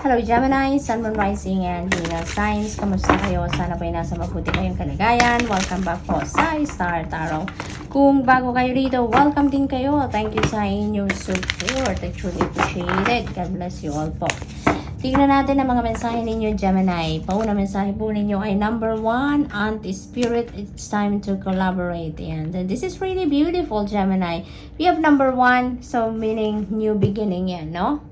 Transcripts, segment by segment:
Hello Gemini, Sun, Moon, Rising, and Venus signs. Kamusta kayo? Sana po ay nasa mabuti kayong kalagayan. Welcome back po sa Star Tarot. Kung bago kayo dito, welcome din kayo. Thank you sa inyong support. I truly appreciate it. God bless you all po. Tignan natin ang mga mensahe ninyo, Gemini. Pauna mensahe po ninyo ay number 1, Anti-Spirit, it's time to collaborate. And this is really beautiful, Gemini. We have number 1, so meaning new beginning yan, no?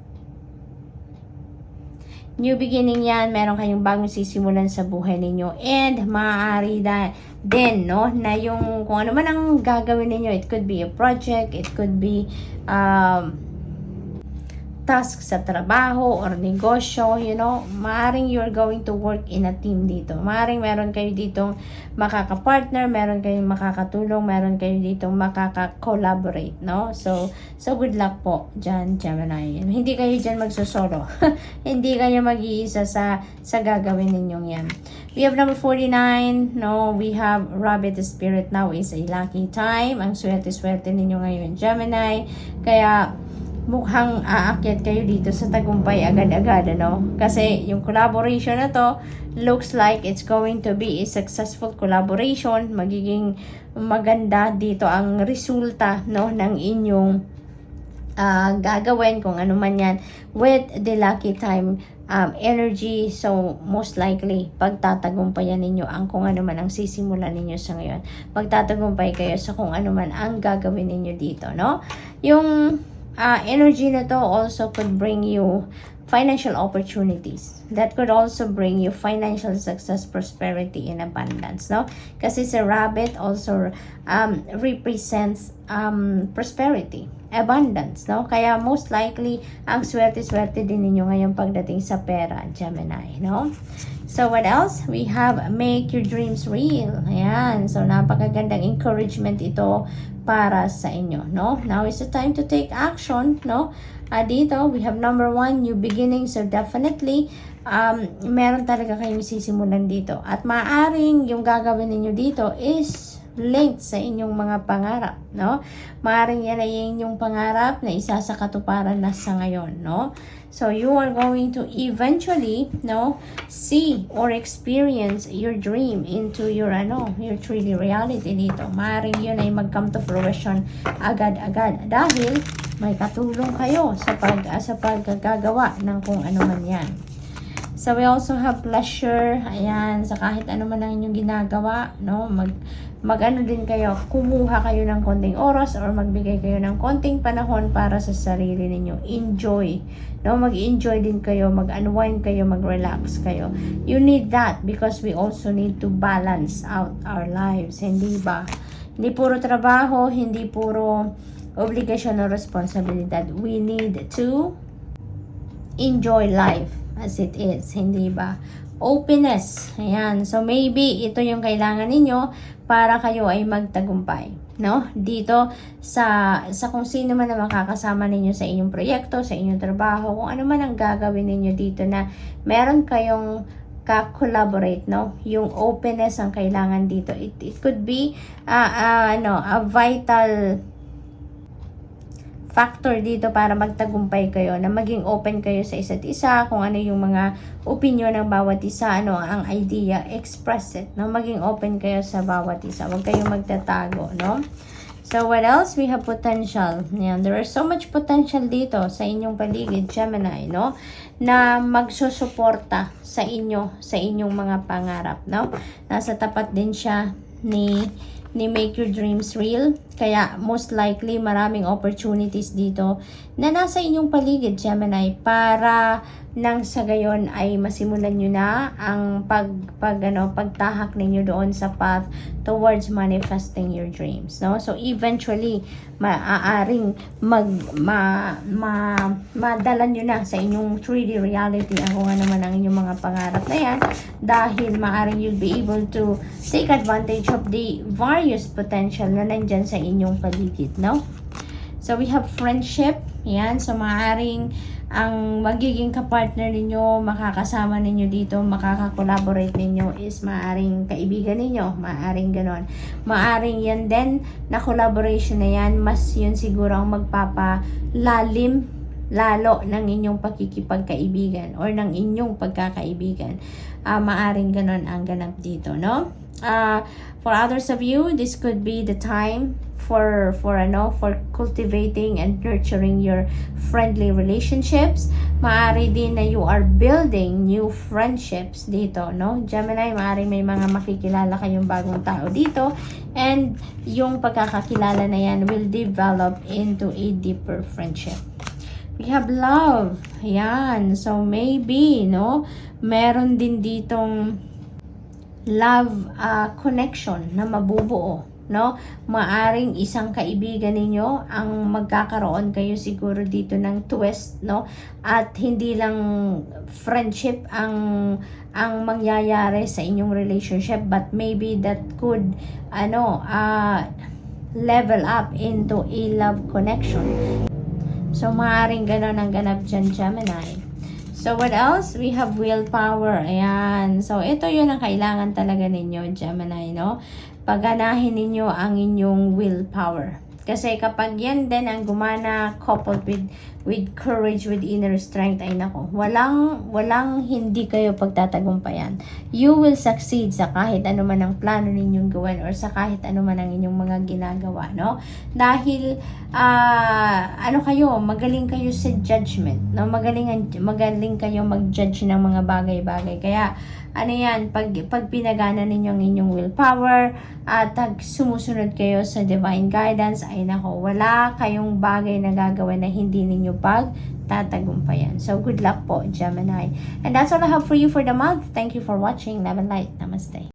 New beginning yan, meron kayong bagong sisimulan sa buhay ninyo. And maaari din, no, na yung kung ano man ang gagawin ninyo, it could be a project, it could be task sa trabaho or negosyo, you know, maaring you're going to work in a team dito. Maaring meron kayo ditong makaka-partner, meron kayong makakatulong, meron kayo ditong makaka-collaborate, no? So good luck po dyan, Gemini. Hindi kayo dyan magsusolo. Hindi kayo mag-iisa sa gagawin ninyong yan. We have number 49, no? We have Rabbit Spirit. Now is a lucky time. Ang swerte-swerte ninyo ngayon, Gemini. Kaya mukhang aakyat kayo dito sa tagumpay agad-agad, ano? Kasi yung collaboration na to looks like it's going to be a successful collaboration. Magiging maganda dito ang resulta, no, ng inyong gagawin, kung ano man yan, with the lucky time energy. So most likely pagtatagumpayan ninyo ang kung ano man ang sisimulan ninyo sa ngayon. Pagtatagumpay kayo sa kung ano man ang gagawin ninyo dito, no? Yung energy na to also could bring you financial opportunities. That could also bring you financial success, prosperity, and abundance, no? Kasi si rabbit also represents prosperity, abundance, no? Kaya most likely, ang swerte-swerte din ninyo ngayon pagdating sa pera, Gemini, no? So what else? We have make your dreams real. Ayan. So napakagandang encouragement ito para sa inyo, no? Now is the time to take action, no? Dito, we have number 1, new beginning. So definitely, meron talaga kayong sisimulan dito. At maaring yung gagawin ninyo dito is linked sa inyong mga pangarap, no? Maaring yan ay inyong pangarap na isa sa katuparan na sa ngayon, no? So you are going to eventually, no, see or experience your dream into your your 3D reality dito. Maaring yun ay mag-come to fruition agad-agad dahil may katulong kayo sa paggagawa ng kung ano man yan. So we also have pleasure, ayan, sa kahit ano man ang inyong ginagawa, no, mag-ano din kayo, kumuha kayo ng konting oras or magbigay kayo ng konting panahon para sa sarili ninyo. Enjoy, no, mag-enjoy din kayo, mag-unwind kayo, mag-relax kayo. You need that because we also need to balance out our lives, hindi ba? Hindi puro trabaho, hindi puro obligasyon o responsibilidad. We need to enjoy life as it is, hindi ba? Openness, ayan. So maybe ito yung kailangan ninyo para kayo ay magtagumpay, no? Dito sa kung sino man na makakasama ninyo sa inyong proyekto, sa inyong trabaho, kung ano man ang gagawin ninyo dito na meron kayong ka-collaborate, no? Yung openness ang kailangan dito. It could be a vital factor dito para magtagumpay kayo, na maging open kayo sa isa't isa, kung ano yung mga opinion ng bawat isa, ano ang idea, express it, no? Maging open kayo sa bawat isa, huwag kayong magtatago, no? So what else? We have potential. Yan, there is so much potential dito sa inyong paligid, Gemini, no, na magsusuporta sa inyong mga pangarap, no? Nasa tapat din siya ni Make Your Dreams Real. Kaya most likely maraming opportunities dito na nasa inyong paligid, Gemini, para nang sa gayon ay masimulan nyo na ang pagtahak ninyo doon sa path towards manifesting your dreams, no? So eventually maaaring madala nyo na sa inyong 3D reality ang kung ano man ang inyong mga pangarap na yan, dahil maaaring you'll be able to take advantage of the various potential na nandyan sa inyong paligid, no? So we have friendship, yan. So maaaring ang magiging kapartner ninyo, makakasama ninyo dito, makaka-collaborate ninyo is maaring kaibigan ninyo, maaring ganon. Maaring yan din na collaboration na yan, mas yun siguro ang magpapalalim lalo ng inyong pakikipagkaibigan or ng inyong pagkakaibigan. Maaring ganon ang ganap dito, no? For others of you, this could be the time for cultivating and nurturing your friendly relationships. Maari din na you are building new friendships dito, no? Gemini, maari may mga makikilala kayong bagong tao dito, and yung pagkakakilala na yan will develop into a deeper friendship. We have love. Ayan. So, maybe, no? Meron din ditong love connection na mabubuo, no? Maaring isang kaibigan ninyo ang magkakaroon kayo siguro dito ng twist, no? At hindi lang friendship ang mangyayari sa inyong relationship, but maybe that could level up into a love connection. So, maaaring ganon ang ganap dyan, Gemini. So, what else? We have willpower. Ayan. So, ito yun ang kailangan talaga ninyo, Gemini, no? Pagganahin ninyo ang inyong willpower. Kasi kapag yan din ang gumana, coupled with courage, with inner strength, ay nako, walang hindi kayo pagtatagumpayan. You will succeed sa kahit ano man ang plano ninyong gawin or sa kahit ano man ang inyong mga ginagawa, no? Dahil, magaling kayo sa judgment, no? Magaling kayo mag-judge ng mga bagay-bagay. Kaya, pag pinagana ninyo ang inyong willpower at sumusunod kayo sa divine guidance, ay nako, wala kayong bagay na gagawin na hindi ninyo pagtatagumpayan. So, good luck po, Gemini. And that's all I have for you for the month. Thank you for watching. Love and light. Namaste.